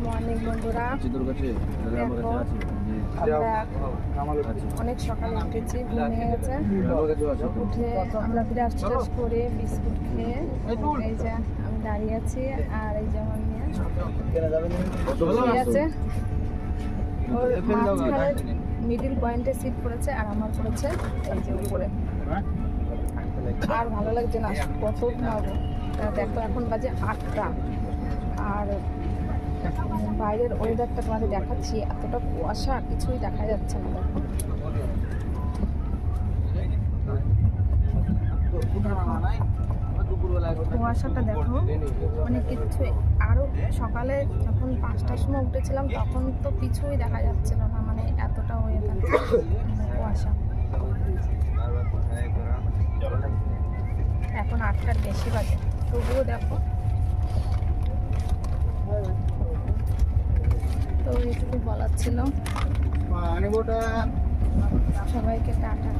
Morning বন্ধুরা, দেখো আমরা অনেক সকালে উঠেছি, ঘুম ভেঙে গেছে। উঠে আমরা ব্রাশ টাশ করে বিস্কুট খেয়ে এই যে আমি দাঁড়িয়ে আছি, আর এই যে আমার মেয়ে শুয়ে আছে। ওর মাঝখানে মিডিল পয়েন্টে সিট পড়েছে আর আমার পড়েছে এই যে উপরে। আর ভালো লাগছে না, কত ঘুমাবো। দেখো এখন বাজে 8টা, আর বাইরের ওয়েদারটা তোমাদের দেখাচ্ছি, এতটা কুয়াশা কিছুই দেখা যাচ্ছে না। দেখো কুয়াশাটা দেখো, মানে কিচ্ছু। আরো সকালে যখন 5টার সময় উঠেছিলাম তখন তো কিছুই দেখা যাচ্ছিল না, মানে এতটা ওয়েদার কুয়াশা। এখন 8টার বেশি বাজে, তবুও দেখো। তো এইটুকু বলার ছিল। সবাইকে টাটা।